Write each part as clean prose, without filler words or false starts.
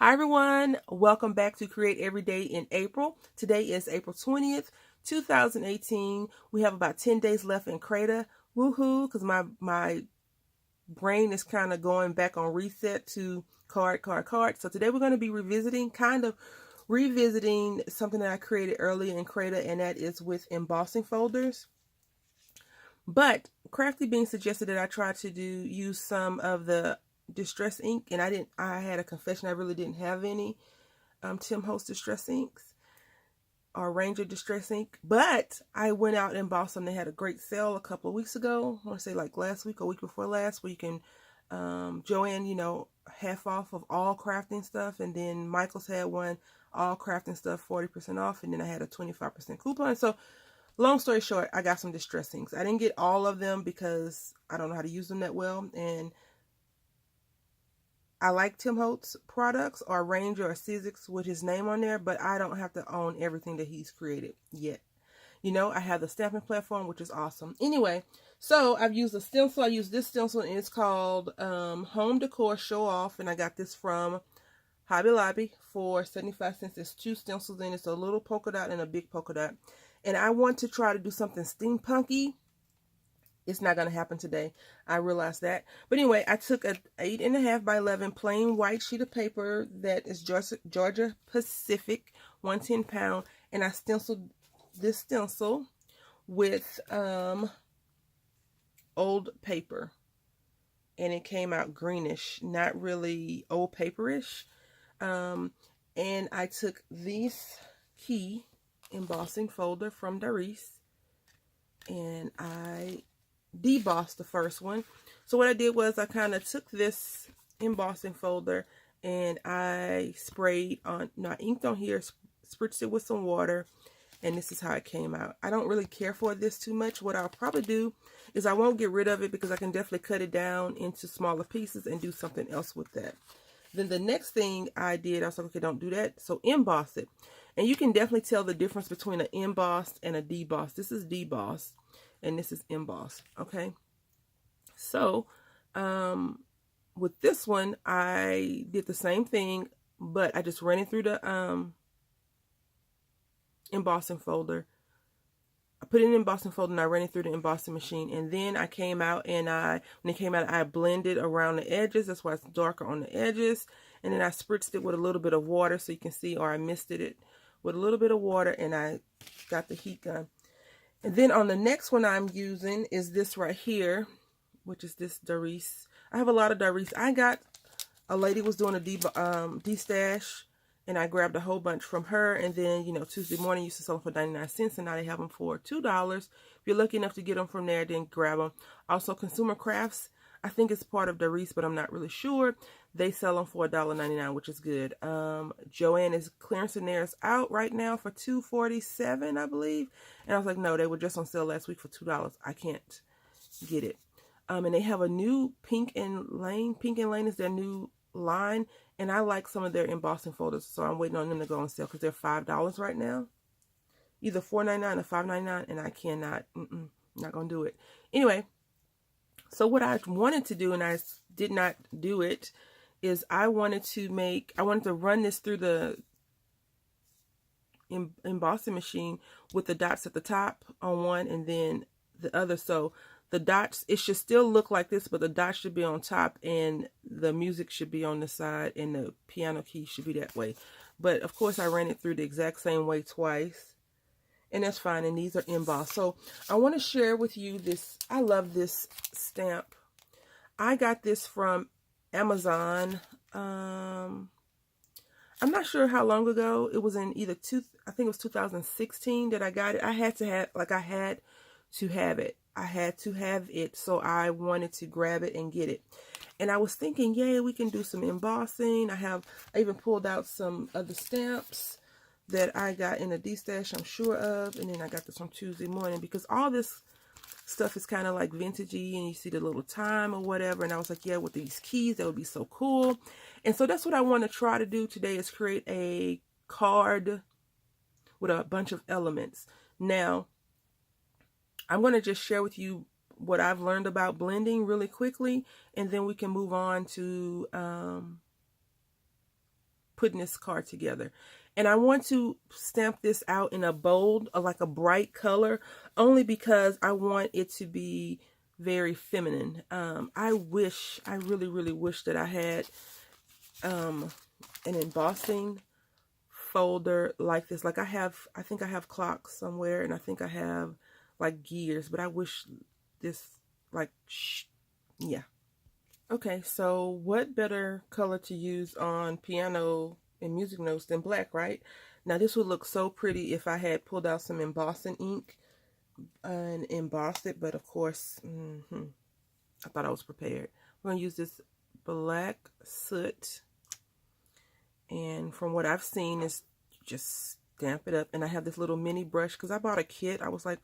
Hi everyone, welcome back to Create Every Day in April. Today is April 20th, 2018. We have about 10 days left in Creta. Woohoo, because my brain is kind of going back on reset to card. So today we're going to be revisiting something that I created earlier in Creta, and that is with embossing folders. But Crafty Bean suggested that I try to use some of the distress ink, and I had a confession, I really didn't have any Tim Holtz distress inks or Ranger distress ink, but I went out and bought some. They had a great sale a couple of weeks ago. I want to say like last week or week before last, where you can Joann, half off of all crafting stuff, and then Michael's had one, all crafting stuff 40% off, and then I had a 25% coupon. So long story short, I got some distress inks. I didn't get all of them because I don't know how to use them that well, and I like Tim Holtz products or Ranger or Sizzix with his name on there, but I don't have to own everything that he's created yet. I have the stamping platform, which is awesome. Anyway, so I've used a stencil. I use this stencil, and it's called Home Decor Show Off, and I got this from Hobby Lobby for 75 cents. There's two stencils in it. It's a little polka dot and a big polka dot. And I want to try to do something steampunky. It's not going to happen today. I realized that. But anyway, I took an 8.5 by 11 plain white sheet of paper that is Georgia Pacific, 110 pound, and I stenciled this stencil with old paper. And it came out greenish, not really old paperish. And I took this key embossing folder from Doris, and I debossed the first one. So what I did was I kind of took this embossing folder and I inked on here, spritzed it with some water, and this is how it came out. I don't really care for this too much. What I'll probably do is I won't get rid of it because I can definitely cut it down into smaller pieces and do something else with that. Then the next thing I did, I was like, okay, don't do that. So emboss it. And you can definitely tell the difference between an embossed and a debossed. This is debossed and this is embossed. Okay. So with this one, I did the same thing, but I just ran it through the embossing folder. I put it in the embossing folder and I ran it through the embossing machine. And then I came out and when it came out, I blended around the edges. That's why it's darker on the edges. And then I spritzed it with a little bit of water so you can see, or I misted it with a little bit of water, and I got the heat gun. And then on the next one I'm using is this right here, which is this Doris. I have a lot of Doris. A lady was doing a de-stash, and I grabbed a whole bunch from her. And then, Tuesday morning used to sell them for 99 cents, and now they have them for $2. If you're lucky enough to get them from there, then grab them. Also, Consumer Crafts, I think it's part of Doris, but I'm not really sure. They sell them for $1.99, which is good. Joann is clearancing theirs out right now for $2.47, I believe. And I was like, no, they were just on sale last week for $2. I can't get it. And they have a new Pink and Lane. Pink and Lane is their new line, and I like some of their embossing folders, so I'm waiting on them to go on sale because they're $5 right now. Either $4.99 or $5.99, and I cannot, not gonna do it. Anyway, so what I wanted to do, and I did not do it, is I wanted to run this through the embossing machine with the dots at the top on one and then the other. So the dots, it should still look like this, but the dots should be on top and the music should be on the side and the piano key should be that way. But of course I ran it through the exact same way twice, and that's fine. And these are embossed. So I want to share with you this. I love this stamp. I got this from Amazon. I'm not sure how long ago. It was in I think it was 2016 that I got it. I had to have it. I had to have it, so I wanted to grab it and get it. And I was thinking, yay, we can do some embossing. I even pulled out some other stamps that I got in a D-stash, I'm sure of. And then I got this on Tuesday morning because all this stuff is kind of like vintagey, and you see the little time or whatever. And I was like, yeah, with these keys, that would be so cool. And so that's what I want to try to do today, is create a card with a bunch of elements. Now, I'm going to just share with you what I've learned about blending really quickly, and then we can move on to putting this card together. And I want to stamp this out in a bold, like a bright color, only because I want it to be very feminine. I really, really wish that I had an embossing folder like this. Like I think I have clocks somewhere, and I think I have like gears, but I wish this, like, yeah. Okay, so what better color to use on piano and music notes than black, right? Now this would look so pretty if I had pulled out some embossing ink and embossed it, but of course, I thought I was prepared. We're going to use this black soot, and from what I've seen is just stamp it up. And I have this little mini brush because I bought a kit. I was like,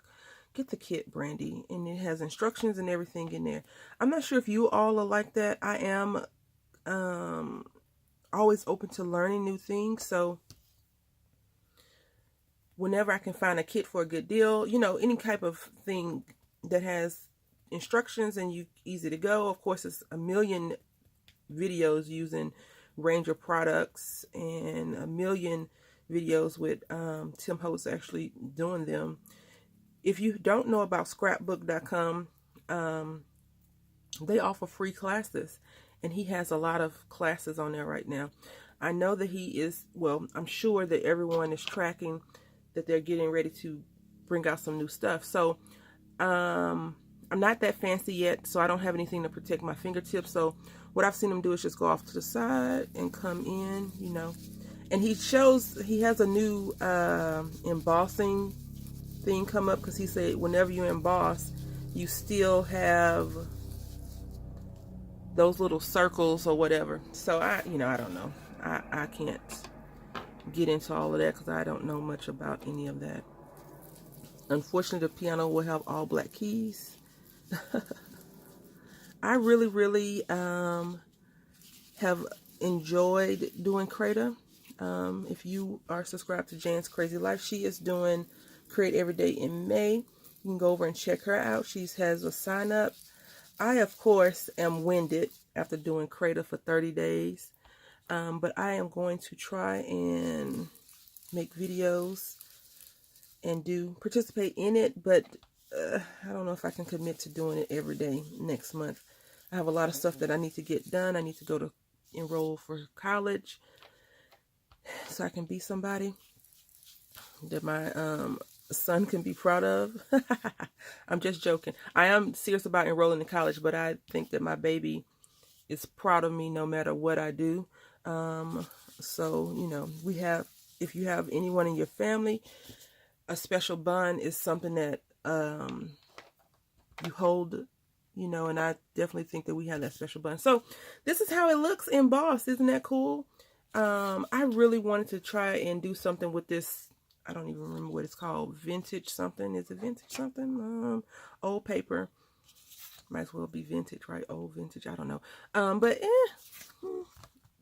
get the kit, Brandy, and it has instructions and everything in there. I'm not sure if you all are like that. I am always open to learning new things, so whenever I can find a kit for a good deal, you know, any type of thing that has instructions and easy to go. Of course, it's a million videos using Ranger products and a million videos with Tim Holtz actually doing them. If you don't know about scrapbook.com, they offer free classes, and he has a lot of classes on there right now. I know that he is, well, I'm sure that everyone is tracking that they're getting ready to bring out some new stuff. So I'm not that fancy yet, so I don't have anything to protect my fingertips. So what I've seen him do is just go off to the side and come in, you know. And he has a new embossing thing come up, because he said whenever you emboss, you still have those little circles or whatever. So I don't know. I can't get into all of that because I don't know much about any of that. Unfortunately, the piano will have all black keys. I really, really have enjoyed doing Creator. If you are subscribed to Jan's Crazy Life, she is doing Create Every Day in May. You can go over and check her out. She has a sign up. I, of course, am winded after doing Creator for 30 days. But I am going to try and make videos and participate in it. But I don't know if I can commit to doing it every day next month. I have a lot of stuff that I need to get done. I need to go to enroll for college so I can be somebody that my son can be proud of. I'm just joking. I am serious about enrolling in college, but I think that my baby is proud of me no matter what I do. So, you know, if you have anyone in your family, a special bond is something that you hold, you know, and I definitely think that we have that special bond. So this is how it looks embossed. Isn't that cool? I really wanted to try and do something with this. I don't even remember what it's called. Vintage something. Is it vintage something? Old paper. Might as well be vintage, right? Old vintage. I don't know. But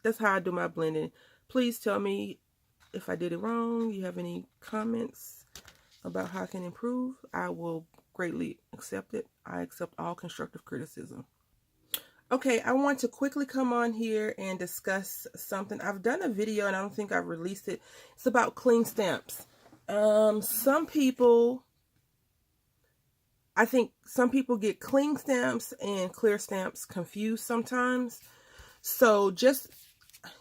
that's how I do my blending. Please tell me if I did it wrong. You have any comments about how I can improve? I will greatly accept it. I accept all constructive criticism. Okay, I want to quickly come on here and discuss something. I've done a video and I don't think I've released it. It's about cling stamps. I think some people get cling stamps and clear stamps confused sometimes. So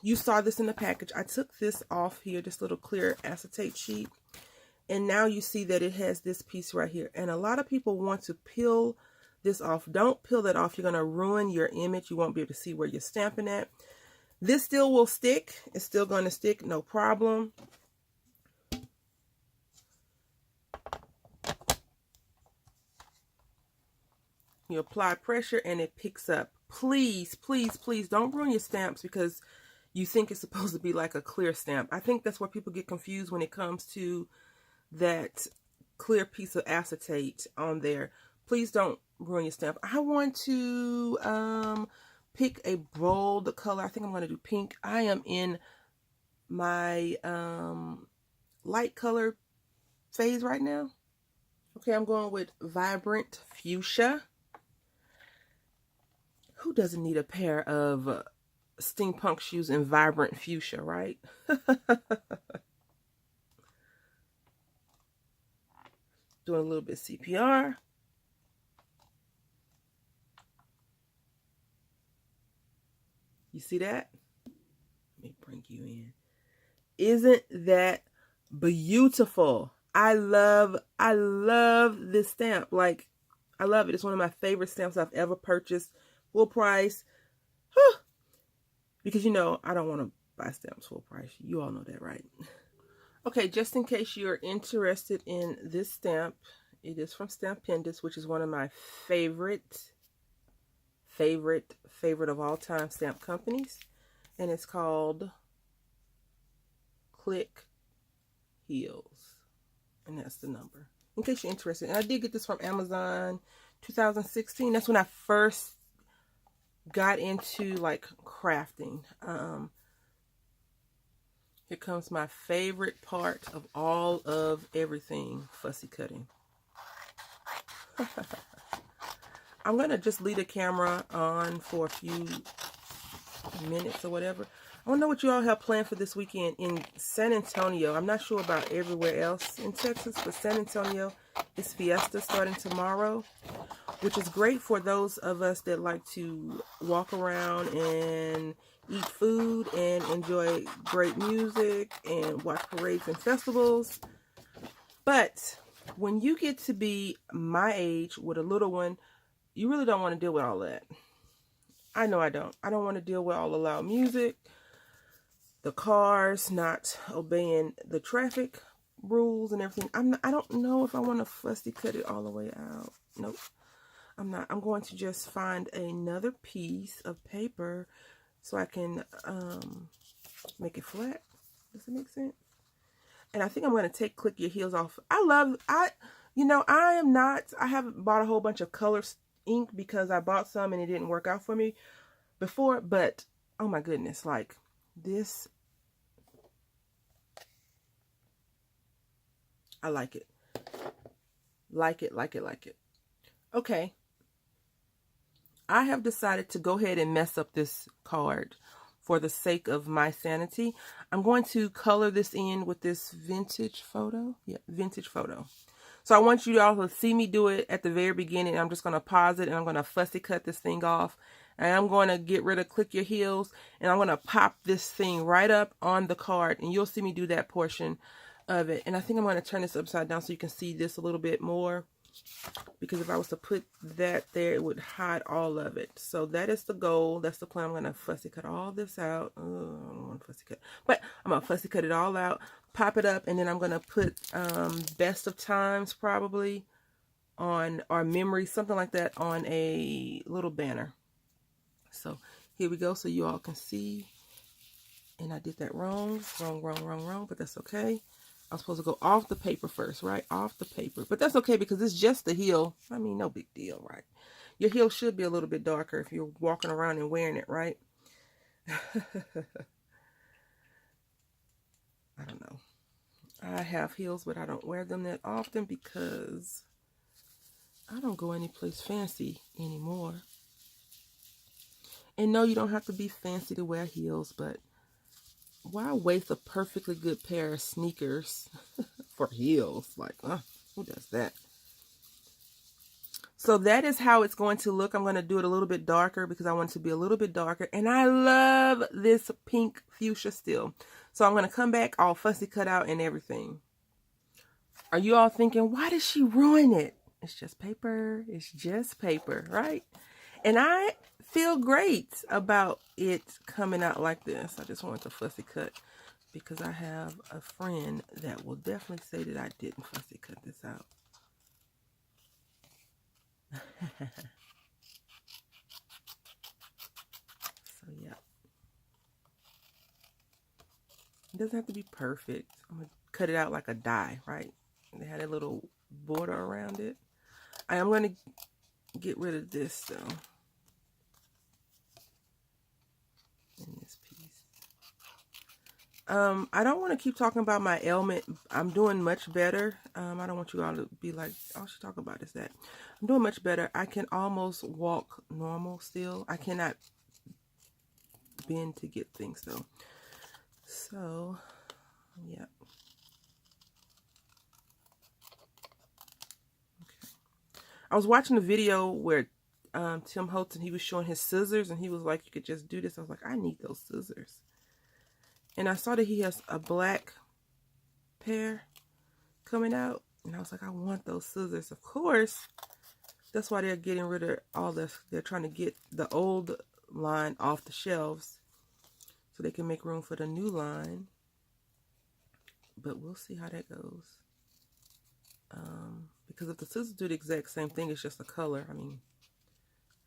you saw this in the package. I took this off here, this little clear acetate sheet. And now you see that it has this piece right here. And a lot of people want to peel this off. Don't peel that off. You're going to ruin your image. You won't be able to see where you're stamping at. This still will stick. It's still going to stick, no problem. You apply pressure and it picks up. Please, please, please don't ruin your stamps because you think it's supposed to be like a clear stamp. I think that's where people get confused when it comes to that clear piece of acetate on there. Please don't ruin your stamp. I want to pick a bold color. I think I'm going to do pink. I am in my light color phase right now. Okay, I'm going with Vibrant Fuchsia. Who doesn't need a pair of steampunk shoes in vibrant fuchsia, right? Doing a little bit of CPR. You see that? Let me bring you in. Isn't that beautiful? I love this stamp. Like, I love it. It's one of my favorite stamps I've ever purchased. Full price. Whew. Because, you know, I don't want to buy stamps full price. You all know that, right? Okay, just in case you're interested in this stamp, it is from Stampendous, which is one of my favorite of all time stamp companies. And it's called Click Heels. And that's the number, in case you're interested. And I did get this from Amazon 2016. That's when I first got into like crafting. Here comes my favorite part of all of everything, fussy cutting. I'm gonna just leave the camera on for a few minutes or whatever. I want to know what you all have planned for this weekend in San Antonio. I'm not sure about everywhere else in Texas, but San Antonio is Fiesta starting tomorrow, which is great for those of us that like to walk around and eat food and enjoy great music and watch parades and festivals. But when you get to be my age with a little one, you really don't want to deal with all that. I know I don't. I don't want to deal with all the loud music, the cars not obeying the traffic rules and everything. I don't know if I want to fussy cut it all the way out. Nope. I'm not. I'm going to just find another piece of paper so I can make it flat. Does it make sense? And I think I'm going to take Click Your Heels off. I haven't bought a whole bunch of color ink because I bought some and it didn't work out for me before. But, oh my goodness, like this. I like it. Like it. Okay. I have decided to go ahead and mess up this card for the sake of my sanity. I'm going to color this in with this vintage photo. Yeah, vintage photo. So I want you all to see me do it at the very beginning. I'm just going to pause it and I'm going to fussy cut this thing off. And I'm going to get rid of Click Your Heels. And I'm going to pop this thing right up on the card. And you'll see me do that portion of it. And I think I'm going to turn this upside down so you can see this a little bit more. Because if I was to put that there, it would hide all of it. So that is the goal. That's the plan. I'm going to fussy cut all this out. Oh, I don't want to fussy cut. But I'm going to fussy cut it all out. Pop it up. And then I'm going to put Best of Times probably on, or Memory, something like that, on a little banner. So here we go so you all can see. And I did that wrong. But that's okay. I was supposed to go off the paper first, right? Off the paper. But that's okay because it's just the heel. I mean, no big deal, right? Your heel should be a little bit darker if you're walking around and wearing it, right? I don't know. I have heels, but I don't wear them that often because I don't go anyplace fancy anymore. And no, you don't have to be fancy to wear heels, but why waste a perfectly good pair of sneakers for heels? Like, who does that? So that is how it's going to look. I'm going to do it a little bit darker because I want it to be a little bit darker. And I love this pink fuchsia still. So I'm going to come back all fussy cut out and everything. Are you all thinking, why did she ruin it? It's just paper. It's just paper, right? And I feel great about it coming out like this. I just wanted to fussy cut because I have a friend that will definitely say that I didn't fussy cut this out. So yeah. It doesn't have to be perfect. I'm going to cut it out like a die, right? And they had a little border around it. I am going to get rid of this though. In this piece. I don't want to keep talking about my ailment. I'm doing much better. I don't want you all to be like, all she talking about is that. I'm doing much better. I can almost walk normal still. I cannot bend to get things though. So, yeah. Okay. I was watching a video where Tim Holton, he was showing his scissors, and he was like, you could just do this. I was like, I need those scissors. And I saw that he has a black pair coming out, and I was like, I want those scissors. Of course, that's why they're getting rid of all this. They're trying to get the old line off the shelves so they can make room for the new line. But we'll see how that goes. Because if the scissors do the exact same thing, it's just a color. I mean,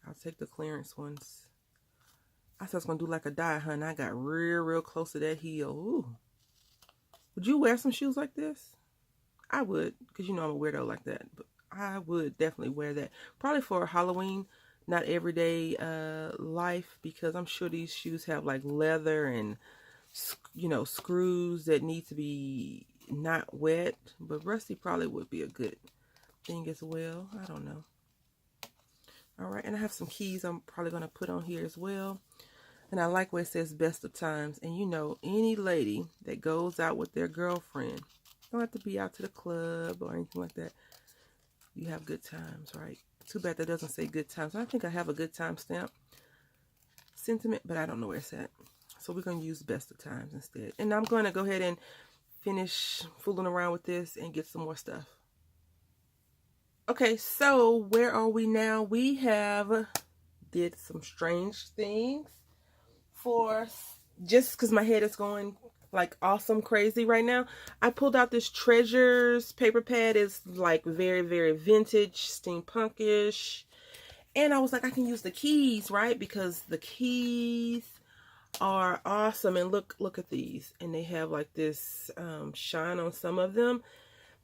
I'll take the clearance ones. I said I was going to do like a die, hun. I got real close to that heel. Ooh. Would you wear some shoes like this? I would, because you know I'm a weirdo like that. But I would definitely wear that. Probably for Halloween, not everyday life, because I'm sure these shoes have like leather and, you know, screws that need to be not wet. But rusty probably would be a good thing as well. I don't know. All right, and I have some keys I'm probably going to put on here as well. And I like where it says best of times. And you know, any lady that goes out with their girlfriend, don't have to be out to the club or anything like that. You have good times, right? Too bad that doesn't say good times. I think I have a good time stamp sentiment, but I don't know where it's at. So we're going to use best of times instead. And I'm going to go ahead and finish fooling around with this and get some more stuff. Okay, so where are we now? We have did some strange things for just because my head is going like awesome crazy right now. I pulled out this Treasures paper pad. It's like very vintage, steampunkish. And I was like, I can use the keys, right? Because the keys are awesome. And look at these. And they have like this shine on some of them.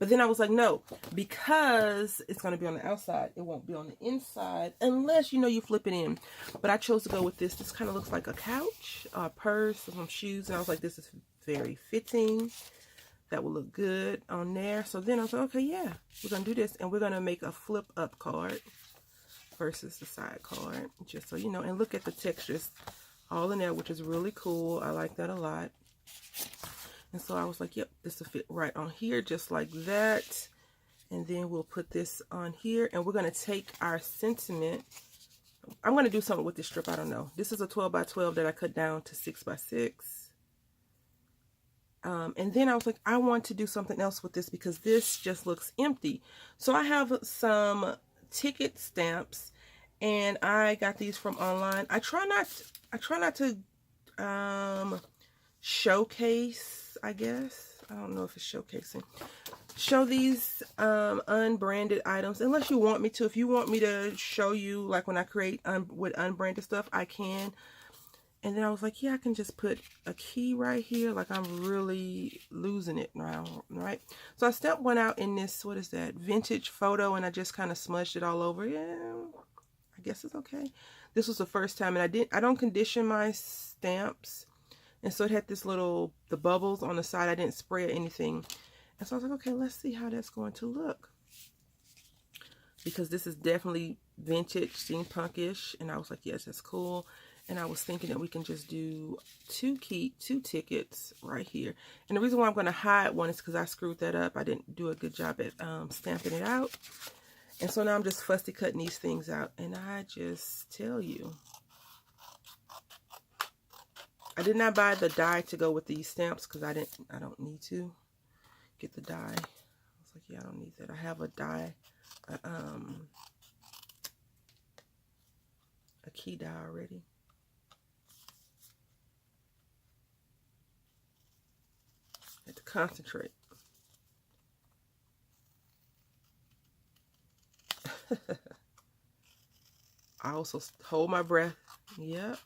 But then I was like, no, because it's going to be on the outside. It won't be on the inside unless, you know, you flip it in. But I chose to go with this. This kind of looks like a couch, a purse, some shoes. And I was like, this is very fitting. That will look good on there. So then I was like, okay, yeah, we're going to do this. And we're going to make a flip up card versus the side card. Just so you know. And look at the textures all in there, which is really cool. I like that a lot. And so I was like, yep, this will fit right on here, just like that. And then we'll put this on here. And we're going to take our sentiment. I'm going to do something with this strip. I don't know. This is a 12 by 12 that I cut down to 6 by 6. And then I was like, I want to do something else with this because this just looks empty. So I have some ticket stamps. And I got these from online. I try not to showcase, I guess. I don't know if it's showcasing. Show these unbranded items unless you want me to. If you want me to show you, like when I create with unbranded stuff, I can. And then I was like, yeah, I can just put a key right here. Like I'm really losing it now, right? So I stamped one out in this, what is that, vintage photo, and I just kind of smudged it all over. Yeah, I guess it's okay. This was the first time, and I don't condition my stamps. And so it had this little, the bubbles on the side. I didn't spray or anything. And so I was like, okay, let's see how that's going to look. Because this is definitely vintage, steampunkish. And I was like, yes, that's cool. And I was thinking that we can just do two tickets right here. And the reason why I'm going to hide one is because I screwed that up. I didn't do a good job at stamping it out. And so now I'm just fussy cutting these things out. And I just tell you, I did not buy the die to go with these stamps because I don't need to get the die. I was like, yeah, I don't need that. I have a die, a key die already. I have to concentrate. I also hold my breath. Yep.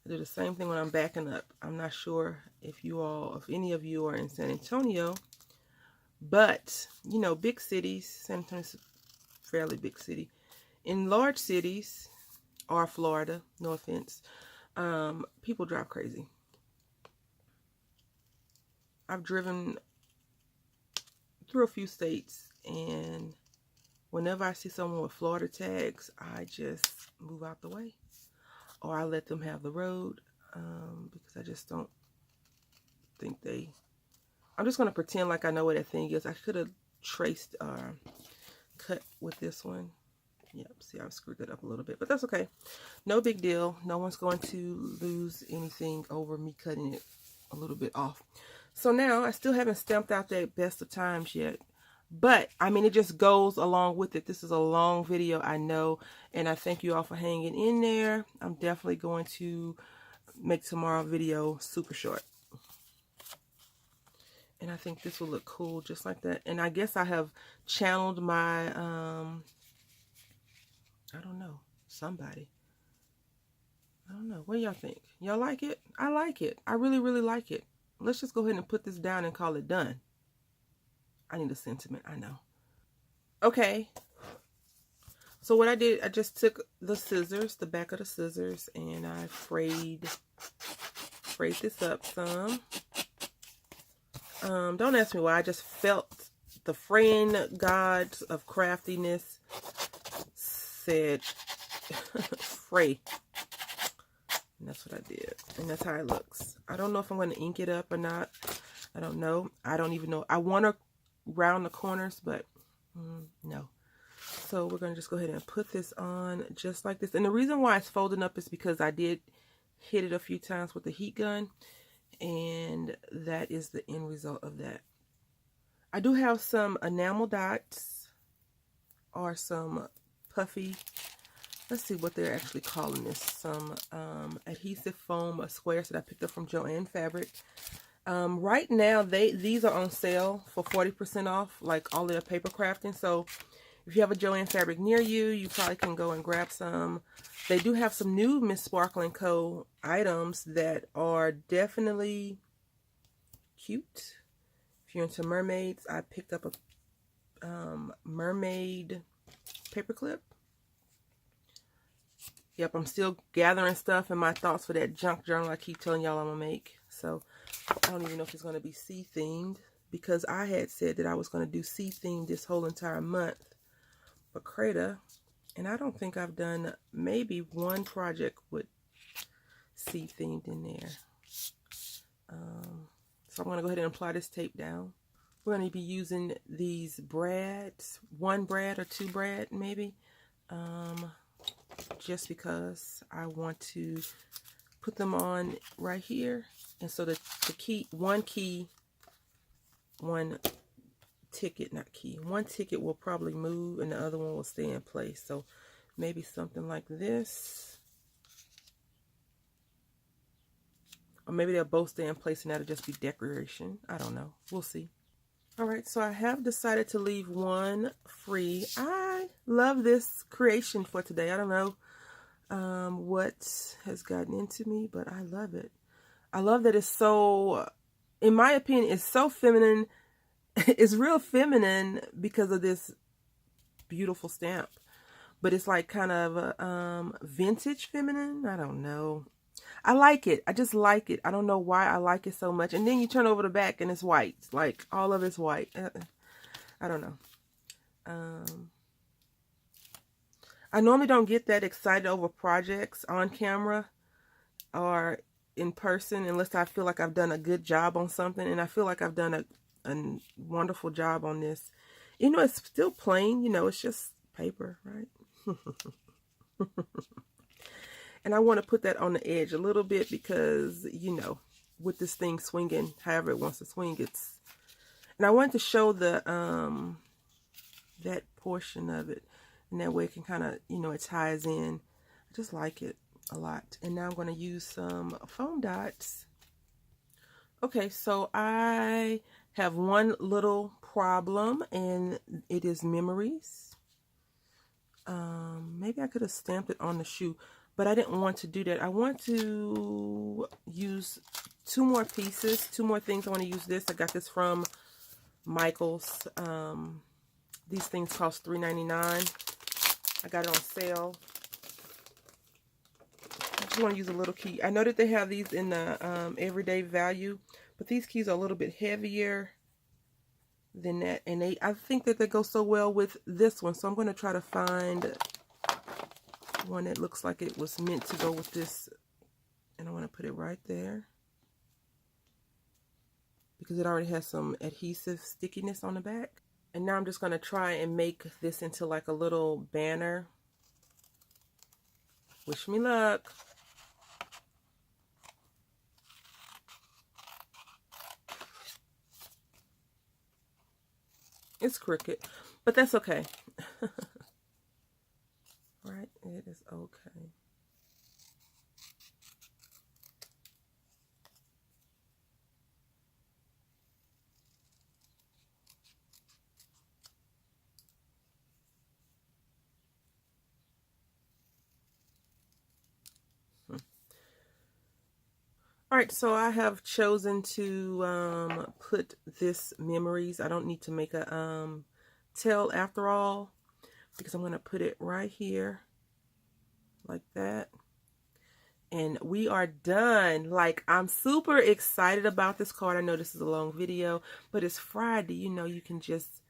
I do the same thing when I'm backing up. I'm not sure if any of you are in San Antonio, but, you know, big cities, San Antonio's a fairly big city. In large cities, or Florida, no offense, people drive crazy. I've driven through a few states, and whenever I see someone with Florida tags, I just move out the way. or I let them have the road, because I just don't think I'm just going to pretend like I know what that thing is. I could have traced cut with this one. Yep, see, I screwed that up a little bit, but that's okay. No big deal. No one's going to lose anything over me cutting it a little bit off. So now I still haven't stamped out that best of times yet, but I mean, it just goes along with it. This is a long video, I know, and I thank you all for hanging in there. I'm definitely going to make tomorrow's video super short. And I think this will look cool just like that. And I guess I have channeled my, I don't know, somebody. I don't know. What do y'all think? Y'all like it? I like it. I really, really like it. Let's just go ahead and put this down and call it done. I need a sentiment, I know. Okay. So what I did, I just took the scissors, the back of the scissors, and I frayed this up some. Don't ask me why. I just felt the fraying gods of craftiness said fray. And that's what I did. And that's how it looks. I don't know if I'm going to ink it up or not. I don't know. I don't even know. I want to round the corners, but no. So we're going to just go ahead and put this on just like this. And the reason why it's folding up is because I did hit it a few times with the heat gun. And that is the end result of that. I do have some enamel dots or some puffy, let's see what they're actually calling this, some adhesive foam squares that I picked up from Joann Fabric. Right now these are on sale for 40% off, like all of the paper crafting. So if you have a Joann Fabric near you, you probably can go and grab some. They do have some new Miss Sparkle & Co. items that are definitely cute. If you're into mermaids, I picked up a mermaid paperclip. Yep, I'm still gathering stuff and my thoughts for that junk journal I keep telling y'all I'm going to make. So I don't even know if it's going to be sea themed, because I had said that I was going to do sea themed this whole entire month for Creta. And I don't think I've done maybe one project with sea themed in there. So I'm going to go ahead and apply this tape down. We're going to be using these brads, one brad or two brad maybe, just because I want to put them on right here. And so the key, one ticket will probably move and the other one will stay in place. So maybe something like this. Or maybe they'll both stay in place and that'll just be decoration. I don't know. We'll see. Alright, so I have decided to leave one free. I love this creation for today. I don't know what has gotten into me, but I love it. I love that it's so, in my opinion, it's so feminine. It's real feminine because of this beautiful stamp. But it's like kind of vintage feminine. I don't know. I like it. I just like it. I don't know why I like it so much. And then you turn over the back and it's white. Like all of it's white. I don't know. I normally don't get that excited over projects on camera or in person unless I feel like I've done a good job on something. And I feel like I've done a wonderful job on this. You know, it's still plain. You know, it's just paper, right? And I want to put that on the edge a little bit because, you know, with this thing swinging however it wants to swing, it's... And I wanted to show the that portion of it. And that way it can kind of, you know, it ties in. I just like it a lot. And now I'm going to use some foam dots. Okay, so I have one little problem, and it is memories. Maybe I could have stamped it on the shoe, but I didn't want to do that. I want to use two more pieces, two more things. I want to use this. I got this from Michael's. These things cost $3.99. I got it on sale. I just want to use a little key. I know that they have these in the everyday value, but these keys are a little bit heavier than that, and I think that they go so well with this one. So I'm going to try to find one that looks like it was meant to go with this, and I want to put it right there because it already has some adhesive stickiness on the back. And now I'm just going to try and make this into like a little banner. Wish me luck. It's crooked, but that's okay. Right? It is okay. All right, so I have chosen to put this memories. I don't need to make a tail after all, because I'm going to put it right here like that. And we are done. Like, I'm super excited about this card. I know this is a long video, but it's Friday. You know, you can just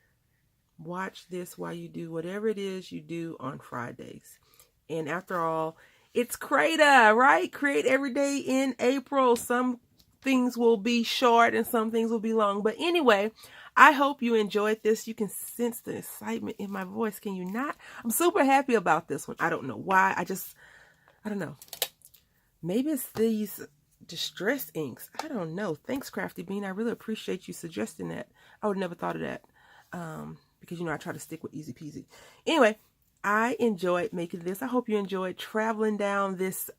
watch this while you do whatever it is you do on Fridays. And after all, it's Creator, right? Create every day in April. Some things will be short and some things will be long. But anyway, I hope you enjoyed this. You can sense the excitement in my voice. Can you not? I'm super happy about this one. I don't know why. I don't know. Maybe it's these distress inks. I don't know. Thanks, Crafty Bean. I really appreciate you suggesting that. I would never thought of that. Because, you know, I try to stick with easy peasy. Anyway, I enjoyed making this. I hope you enjoyed traveling down this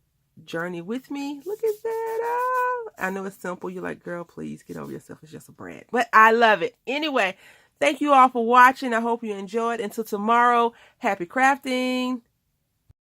journey with me. Look at that. Oh, I know it's simple. You're like, girl, please get over yourself. It's just a brand. But I love it. Anyway, thank you all for watching. I hope you enjoyed. Until tomorrow, happy crafting.